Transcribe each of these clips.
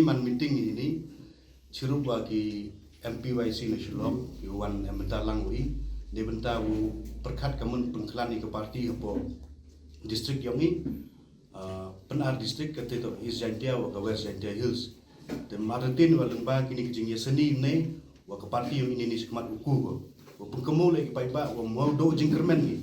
man meeting ini cirup bagi MPYC Nasional Iwan Embentar Langui di bentar perkat kamun pengkelan ke parti apa distrik yang ini penar distrik kata itu East Jantia wa West Jantia Hills dan Martin wa lembah kini kejingnya seni ini wa ke parti yang ini sekemat uku wa pengkemu lagi paiba wa mau do jingkermen ni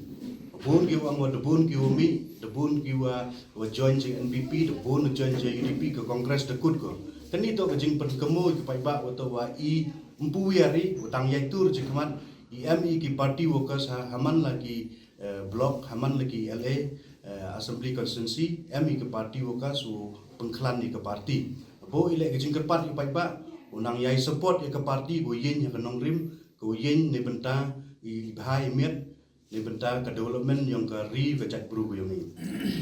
bun ki wa debun ki mi debun ki wa join je NPP debun join je UDP ke kongres dekut ko kan itu kejing pengkemu ki paiba wa to wa i empuwiari utang yaitur jikemat IMI ki parti workers haman lagi blok haman lagi LA Assembly Constituency MI ke parti workers pengkelan ni ke parti bo ile ke jingkerpat i paiba unang yai support ke parti go yin ya kanong rim go yin ni benta i bahai miet ni benta ke development yang ke ri ke jat bru yang ni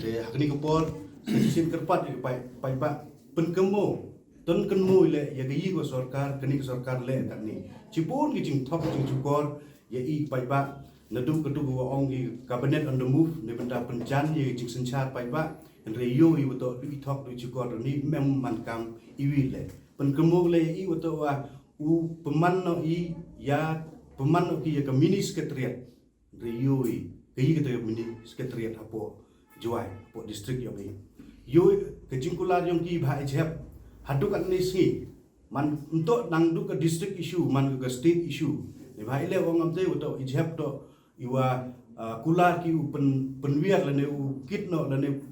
te hakni ke por sin kerpat i paiba penkemo ton kenmu ile ya ge go sarkar keni ke sarkar le kat ni cipun ki jing thok jing cukor ya i paiba nadu kedu go ong ki cabinet on the move ni benda penjan ye jing senchar paiba reyo i beto i thok du cukor ni mem mankam i wi le penkemo le i beto wa u peman no i ya peman no ki ya ke mini sekretariat reyo i ke mini sekretariat apo juai apo distrik yo i yo ke jingkular yang ki bha jep hadukan ni sini man untuk nangdu ke district issue man ke state issue ni bhai le wong amte uto ijhap to iwa kular ki penwiar lene u kitno lene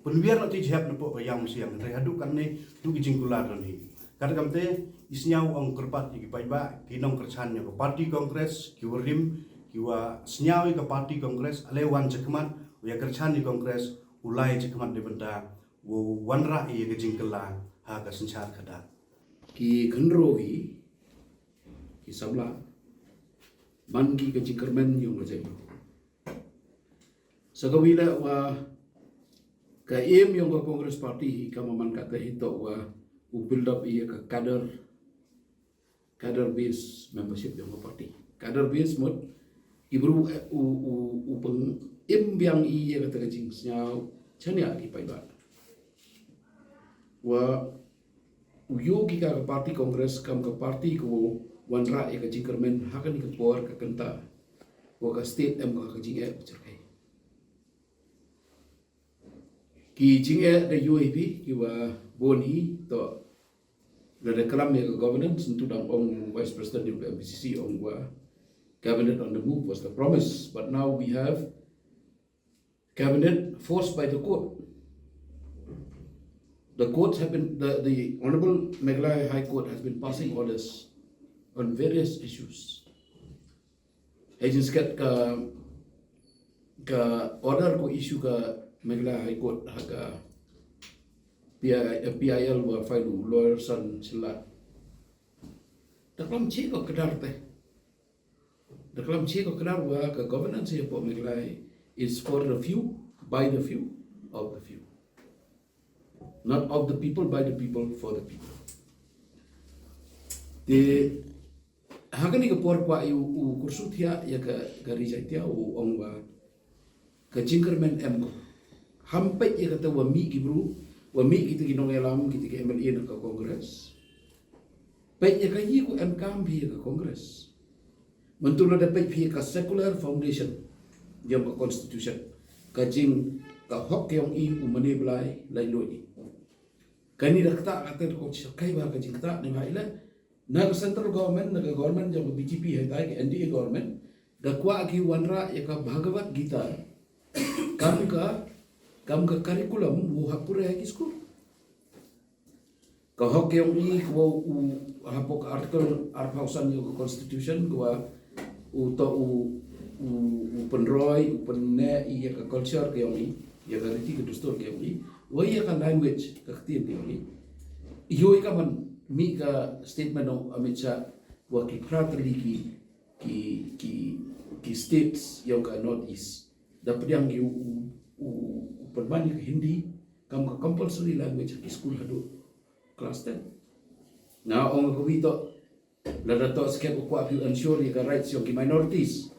penwiar no ijhap no po yang siang re hadukan ni tu ki jingkular ni kad kamte isnyau ong kerpat ki paiba kinong kerchannya ke parti kongres ki rim ki wa snyau ke parti kongres ale wan jekman ya kerchan ni kongres ulai jekman de benda wo wanra i ke jingkela ha ka senchar kada ki khenrogi ki sabla mangi ke jingkermen yung ngajai sagawila wa ka im yung ka Congress Party ka maman kata hito wa u build up iya ka kader base membership yung party kader base mod ibru u peng im biang iya kata kajing snyau chania ki paiba wa uyogi ka parti kongres kam ka parti ko wanra e ka jingkermen hakan ke por ka kenta wa ka state em ka jinge cerkai ki jinge de UAP ki wa boni to la reklam ya governance untuk dang ong vice president di MPCC ong wa cabinet on the move was the promise but now we have cabinet forced by the court. The courts have been, the Honorable Meghalaya High Court has been passing orders on various issues. Agents get ka order ko issue ka Meghalaya High Court ka PIL wa file lawyer son sila. Daklam chi ko kadar te. Daklam chi ko kadar wa ka governance ya po Meghalaya is for the few, by the few, of the few. Not of the people, by the people, for the people. The hagani ka por kwa u kursutia ya ka garijaitia u ongwa ka jingkermen em ko hampai ya kata wa mi gibru wa mi kita ginong elam kita ke MLA na ka kongres pai ya ka yi ku em kam bi ka kongres mentulo da pai bi ka secular foundation yang ka constitution ka jing ka hok yang i u mane blai lai loi kani rakta kata ko kai ba ka jingta ni maila na central government na government jab BJP hai ta ke NDA government da kwa ki wanra ya ka bhagavad gita kam ka curriculum wo hapure hai ki school ka hok yang i ko u hapok article arpausan yo constitution ko u to u penroy u penne i ya ka culture ke yang i ya ka riti ke dustur ke yang i wo ya ka language ka khtin ke yang i yo ka man mi ka statement of Amit Shah wa ki pratri ki states yang ka northeast dapat yang u perbanding ke Hindi kam ka compulsory language ki school hadu class 10 na ong ko bito la dato skep ko api ensure ka rights yang ki minorities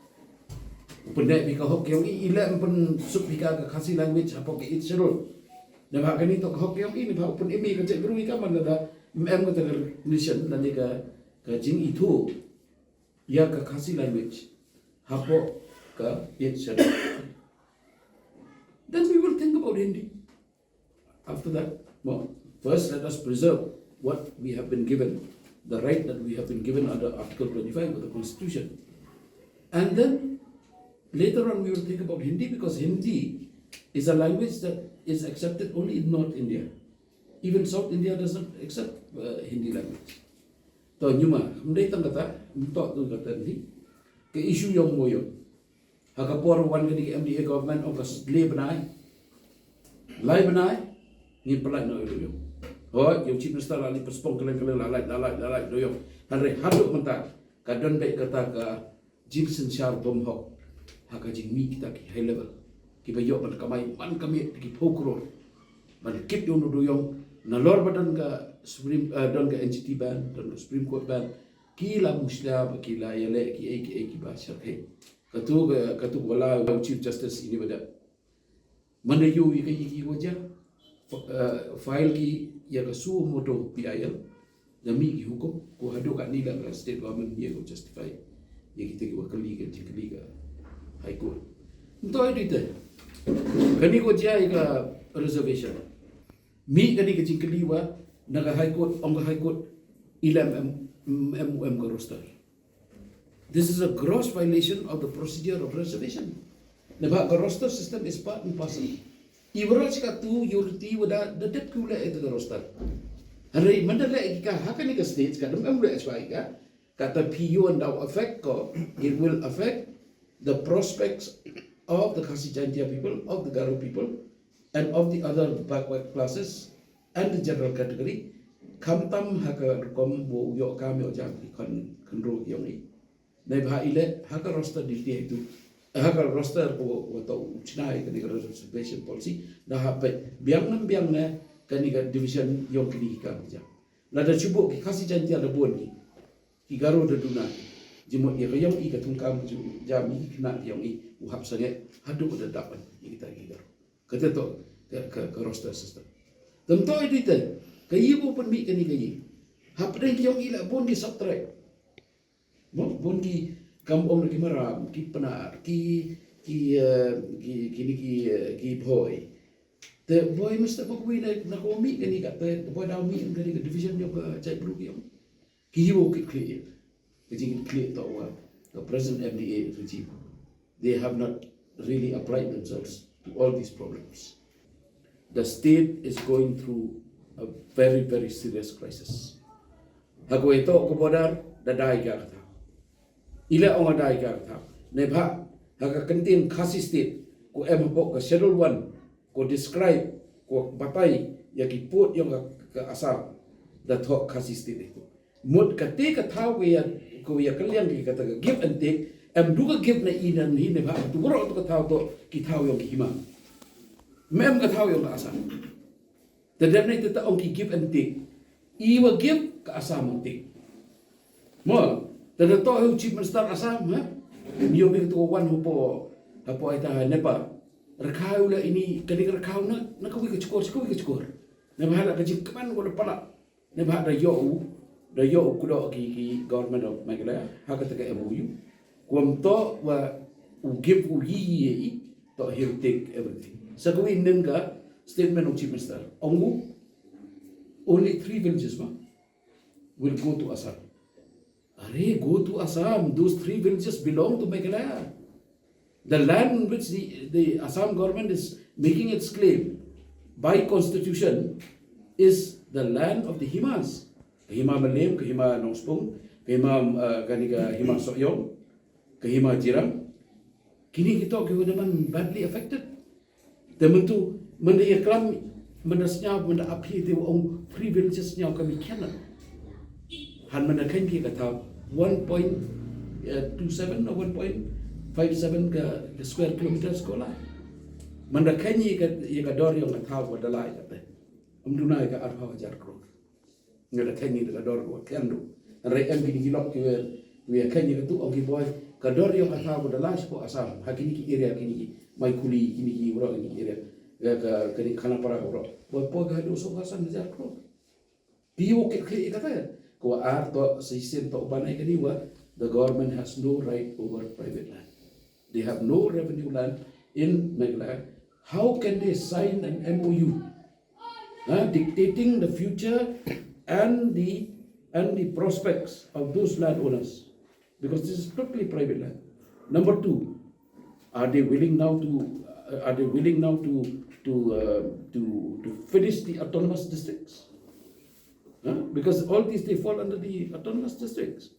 upende bi ka hok yang ila pen sub bi ka khasi language apo ke it schedule Na ba kani to hok yang ini ba pun imi ka cek berui ka man da em ka ter nation dan ka jing itu ya ka khasi language hapo ka yet shan. Then we will think about Hindi. After that, well, first let us preserve what we have been given, the right that we have been given under Article 25 of the Constitution. And then later on we will think about Hindi, because Hindi is a language that is accepted only in North India. Even South India does not accept Hindi language. So, nhưng mà hôm nay tăng kata, untuk tu kata ni, ke isu yang moyo, hakapor wan ke MDA government of lai benai, ni pelak no itu yo. Oh, yung chief minister lali perspong kelen lalai doyo. Hanre haduk mentak, kadon baik kata ka Jimson Shar bom hok, haka jing mi kita ki high level. Ki bayo man kami ki pokro, man kip yung doyong na lor badan ka Supreme don ka NGT ban, don Supreme Court ban, ki la musla ki la yale ki ba syarhe. Katu wala chief justice ini bada. Mana yu ki wajah file ki ya ka su moto PIL demi ki hukum ko hadu kat ni la state government dia ko justify ya kita ki wakili ka high court. Untuk itu kani ko dia ka reservation mi kani ke jingkeliwa naga high court ong high court ilam MUM ka roster. This is a gross violation of the procedure of reservation. Naba ka roster system is part and parcel. Ibrach ka tu yurti wada the debt kula itu the roster. Hari mandala ka hakani ka states ka dum amule aswai ka kata PU and now affect ko, it will affect the prospects of the Khasi Jaintia people, of the Garo people, and of the other backward classes and the general category. Kamtam haka kom bo yo kami o jang kon konro yongi. Nei bha ile haka roster di dia itu haka roster ko to chinai kani reservation policy na hape biang na kani ka division yong kini ka ja. La da chubo ki Khasi Jaintia da boni ki Garo da duna jimo ye yong I ka tungkam ju jami kina yong I uhap sange hadu da dapat kita ki Garo. Kata to ke roster system. Tentu itu kayi pun mi kani kayi. Hapre ki yong I la bon di subtract. Bon ki kampung ki maram ki penar ki boy. The boy mesti pokui na ko mi kani kata boy dah mi kani division yo ka cai perlu ki yong. Ki wo ki clear. Kajing clear to the present MDA regime. They have not really applied themselves to all these problems. The state is going through a very, very serious crisis. Hago ito ko bodar dadai ka kata. Ila ang dadai ka kata. Nebha haga kantin Khasi state ko empok ka schedule 1 ko describe ko batai yaki put yung ka asam that ho Khasi state itu. Mud kate ka tau ko ya kalian ki kata give and take am duga give na inan hi nebha tu ro to ka tau to ki tau yung hima. Mem ka tau yung asam. Tadapna ito taong ki give and take. Iwa give ka asam ang take. Mo, tadato yung chief minister asam, ha? Niyo bi to one hupo hapo ita nepa. Rakau la ini kadi rakau na kawi ka chukor. Na bahala ka jik kaman ko pala. Na bahala da yo kudo ki government of Meghalaya hakata ka MOU. Kuam to wa u give u yi to he'll take everything. Sa gawin din ka statement of chief minister. Only 3 villages will go to Assam. Are go to Assam. Those 3 villages belong to Meghalaya. The land which the Assam government is making its claim by constitution is the land of the Himas. Kahima Malem, Kahima Nongspong, Kahima Ganiga Hima Sokyong, Kahima Jiram. Kini kita naman badly affected. Temen tu menda ikram mendasnya menda api itu orang 3 villages nya kami kena. Han menda kan kita kata 1.27 or 1.57 ke square kilometer sekolah. Menda kan ia kador yang kata wadalai kata. Umduna ka arha jar krok. Ngada kan ia kador wa kendo. Rekan gini gilok we kan ia tu orang boy kador yang kata wadalai sepo asam. Hakini ki area kini mai kuli kini ki ura ini area ya ka kini kana para oro po ga do so hasan jar kro piu ke kata ko to sistem to banai kini wa the government has no right over private land. They have no revenue land in Meghalaya. How can they sign an MOU dictating the future and the prospects of those landowners? Because this is totally private land. Number two, are they willing now to finish the autonomous districts? Because all these they fall under the autonomous districts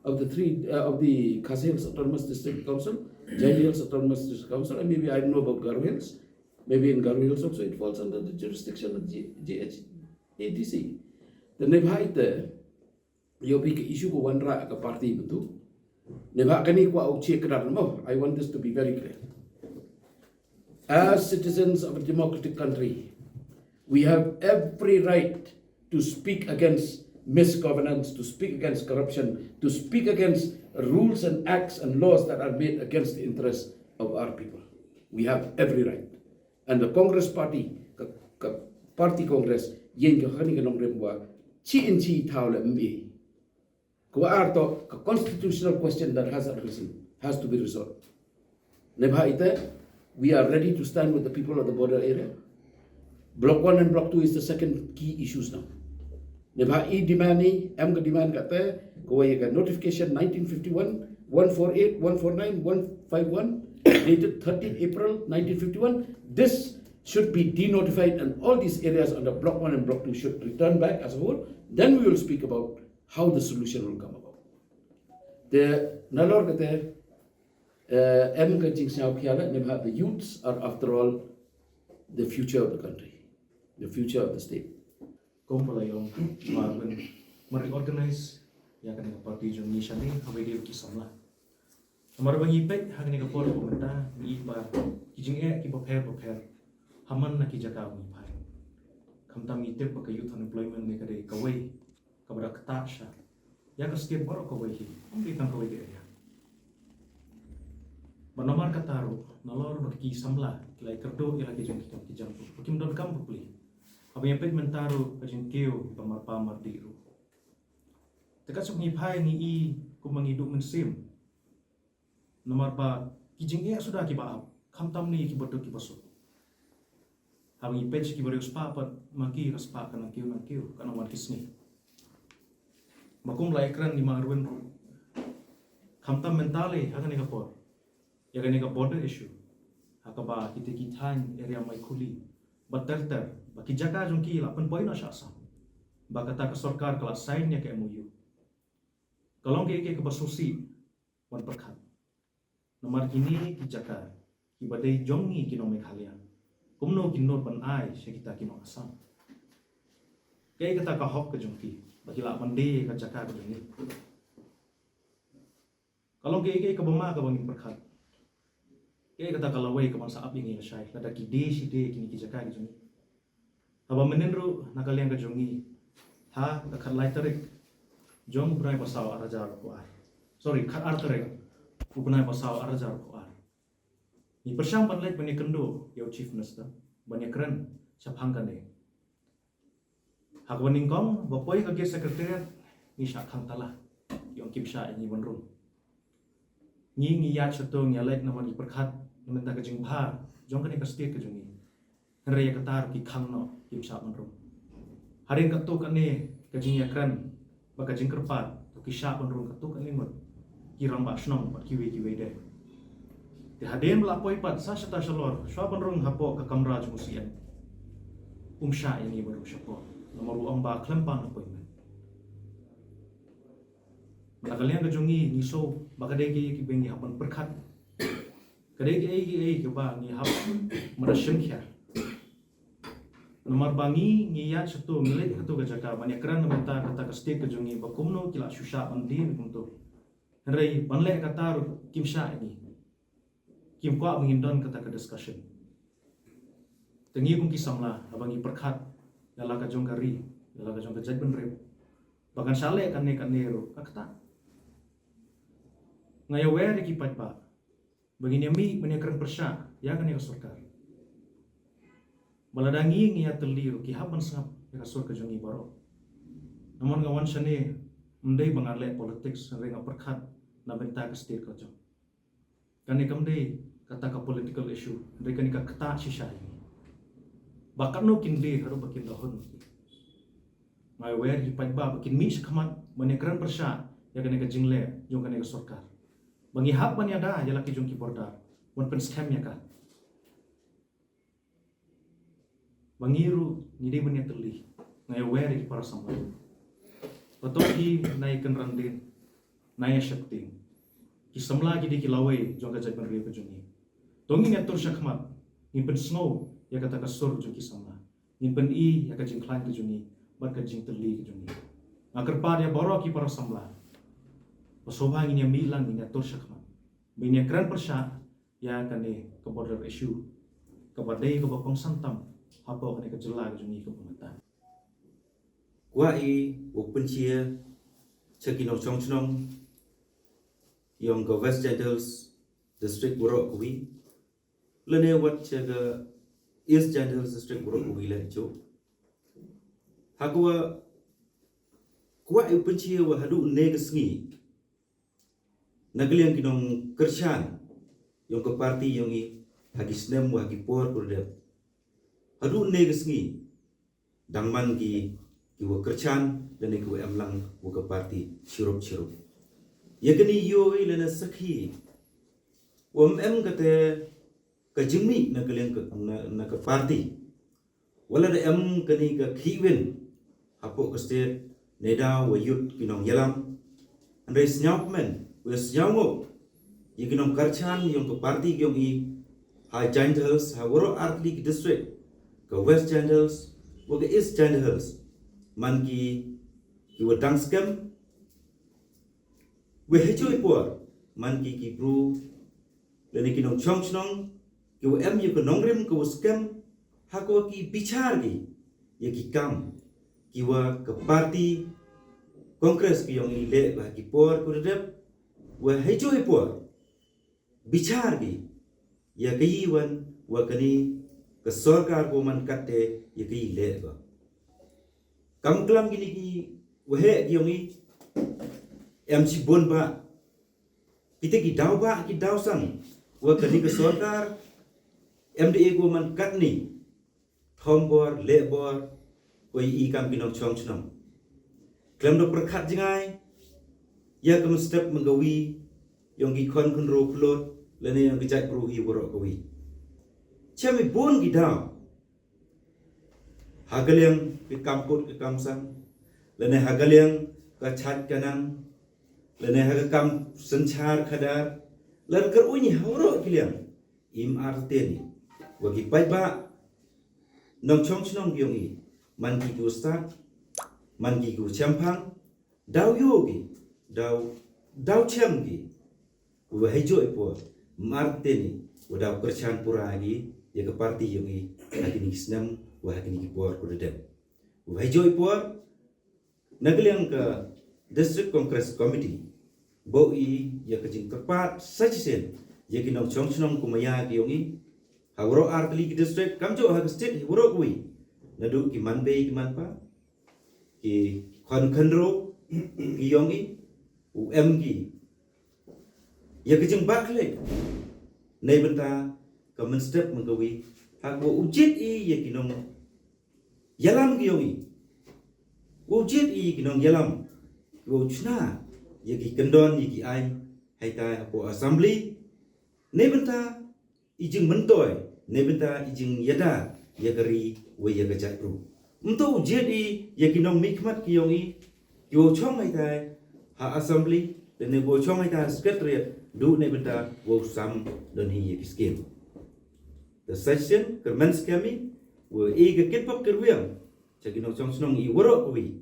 of the Khasi Hills Autonomous District Council, Jain Hills Autonomous District Council, and maybe I don't know about Garo Hills. Maybe in Garo Hills also it falls under the jurisdiction of GHADC. The Nebhaite, you pick issue ko wanra ka party betu. Nebha kani ko au check mo. I want this to be very clear. As citizens of a democratic country, we have every right to speak against misgovernance, to speak against corruption, to speak against rules and acts and laws that are made against the interests of our people. We have every right. And the Congress Party, Party Congress, yen ka hani ka nongre mwa, chi in chi taule mbe. Kwa arto, ka constitutional question that has arisen, has to be resolved. Nebha ite, we are ready to stand with the people of the border area. Block 1 and Block 2 is the second key issues now. Nebha demand ni, ka demand kata, kwa ka notification 1951, 148, 149, 151, dated 13 April 1951. This should be denotified and all these areas under Block 1 and Block 2 should return back as a whole. Then we will speak about how the solution will come about. The nalor kata, the youths are after all the future of the country, the future of the state. Kombalayong marben mari-organize ya kan parti jong ni shani habai dia kisamla. Amar bang ipek hagni ka por komenta ni ba kijing ki bapher haman na ki jaka mi pai. Khamta mi te pa ka youth unemployment ne kare kawai kabra kata sha. Ya ka state bor kawai hi. Ambi kan kawai dia. Manamar kataru nalor baki samla kilai kerdo ila ki jong ki jam. Kim don kam puli. Apa yang pet mentaru kajin keo pamar diru. Tekat sok ni pai ni I ku menghidup mensim. Nomor ba kijing ia sudah ki baap. Khamtam ni ki bodo ki bosok. Habang ipet ki bori uspa pat maki raspa kana keo kana wan kisni. Makum laikran ni marwen ru. Khamtam mentale hagan ni kapor. Ya kan ni ka border issue. Hakaba kita kitan area mai kuli. Bater baki jaga jongki 8 poin asasa bakata ka sarkar kala sign nya ke MOU kalong ke basosi wan perkhat nomor kini ki jaga ki badai jongi ki no Meghalaya kumno ki not ban ai se kita ki no asam ke kata ka hok ke jongki baki la mande ka jaga ke ni kalong ke bama ka bangin perkhat ke kata kalau wei ka bangsa api ngi syai kada ki de si de kini ki jaga ki jongi Aba menenru nakaliang ka jongi ha ka khalai tarik jong brai basaw arajar ko ar sorry khat ar tarik ubnai basaw arajar ko ar ni persyam panlek bani kendo yo chief minister bani kran chaphang kane hak baning kong bapoi ka ge secretariat ni sha khang tala yong kim sha ni bonrum ni ya chato ni alek namani perkhat namenta ka jing pha jong kane ka state ka jongi raya katar ki khang no kim sha bonrum harin ka to kane ka jing yakran ba ka jing kerpat to ki sha bonrum ka to kane ngot ki ramba shnong ba ki we de te haden la poi pat sa shata shalor shwa bonrum hapo ka kamra jmusian sha ini baru shapo nomor amba klempang appointment kalian ka jongi ni so ba ka de ki bengi hapan perkhat ka de ki ba ni hap marashim kya nomor bangi ngiyat satu milik itu ke jaka banyak keran minta kata ke state ke jongi bakumno kila susah andi untuk rei banle kata kim sha ini kim kwa mengindon kata ke discussion tengi kum kisamla abangi perkhat lala ka jong gari lala ka jong kejat benrep bahkan sale kan ro kata ngaya wer ki pat ba begini mi banyak keran persya ya kan ya sarkar baladangi ngia teliru ki haban sangap ya kasur ke jongi baro namun ngawan shane mendai bangarle politik sering perkhat na benta ke state ko jong kani kamdei kata ka political issue dei kani ka kata shisha ini bakat no kinde haru bakin dahon mai wer hi paiba bakin mi shkamat manekran persha ya kani ka jingle jong kani ka sarkar bangi hap ban ya da ya laki jong ki borda wan pen scam ya ka bangiru ni dei ban ya teli ngai wer hi para samla patoki naikan randin naya shakti ki samla ki di ki lawai jong ka jai ban re ka jongi tongi ngatur shakmat ni pen snow ya kata ka sur jong ki samla ni pen I ya ka jing klan ka jongi bar ka jing teli ka jongi akar pa dia baro ki para samla pasobang ini milang ini ngatur shakmat bini kran persya ya kane ke border issue ke badai ke bapang santam apa kane ke jela ka jongi ke pemata Wai open chia chakino chongchnong yong go West Gendals district buro kuwi lene wat chaga East Gendals district buro kuwi le cho hakwa kwa open chia wa hadu negasngi nagliang kinong kershan yong ke parti yong I hagisnem wa hagipor kurde hadu negasngi dangman ki kiwa kerchan dan kiwa amlang wuka parti sirup ya kini yo lena sakhi wam kate ka jingmi na kalian na ka parti wala da kani ka khiwen hapo ka state neda wa yut kinong yalam andai snyapmen wa snyawo ya kinong kerchan yung ka parti yung I ha Gendals ha woro artli district ka West Gendals wa ka East Gendals man ki wadang scam we hecho ipor man ki bru leni ki nong chong chnong ki wa yu ko nongrim ko scam ha ko ki bichar gi ye ki kam ki wa ka party congress ki yong ile ba ki por ko dep we hecho ipor bichar gi ya ki wan wa kani ka sarkar ko man katte ye ki ile ba kam kelam gini ki wahe giongi MC bon ba kita ki daw ba ki daw sang wa kani ke sarkar MDA go man katni thombor lebor koi I kam kinong chong chnong kelam do perkhat jingai ya kam step mengawi yong ki kon ro plot lene yang kejat pro hi borok kawi chami bon ki daw hagal yang ke kamput ke kamsang lene hagal yang ke chat kanang lene hagal kam senchar khadar lan ker unyi hawro kiliang im arteni wagi pai ba nong chong chnong gyong I man ki ku start man ki ku champang daw yogi daw chem gi wa hejo ipo marteni wadaw kerchan puragi ya ke parti yong I hakini kisnam wa hakini ki por ko dedem wa joy por nagliang ka district congress committee bo I ya ka jing tepat sajisen ya ki nong chongchnong kumaya ki yongi hawro artli ki district kamjo ha state hawro kui nadu ki manbe ki manpa ki khanro ki yongi um ki ya ka jing bakle nei benta ka men step mengawi ha bo ujit I ya ki nong yalam giyongi wujit I kinong yalam wujna yaki kendon yaki ai haita apo assembly nebenta ijing mentoy nebenta ijing yada yagari we yagajat ru mto ujit I yaki nong mikmat giyongi yo chong haita ha assembly dan nebo chong haita secretariat du nebenta wo sam don hi yaki scheme the session kermens kami wa ega ketpap kerwiang chakino chong snong I woro kuwi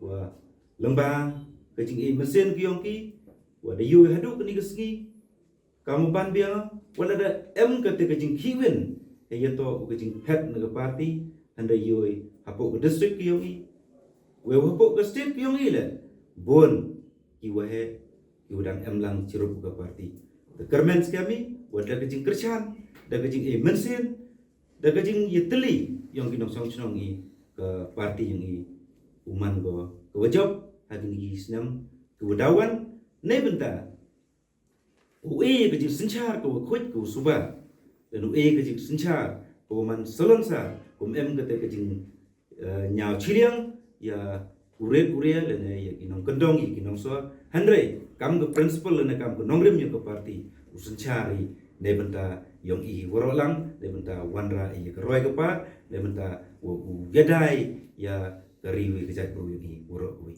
wa lembang kajing I mesin kiyong ki wa da yu hadu kini kesngi kamu ban bia wala da kate kajing kiwen yato kajing head na party anda yu hapo ke district kiyong I we hapo ke state kiyong I le bon ki wa he ki udang lang cirup ke party the kermens kami wa da kajing kerchan da kajing mesin da kajing yeteli yang kinong song chong i ke parti yang i uman go ke wajab hagi ni snam ke wadawan ne benta ue ke jing senchar ke khoj ke suba dan ue ke jing senchar ko man solonsa ko em ke jing nyau chiliang ya ure lene ya kinong kendong i kinong so handre kam ke principal lene kam ke nongrim ya ke parti usenchari ne benta yang i worolang ne benta wanra i ke roi ke pa ne benta wo gedai ya kariwi ke jat bro i woro ui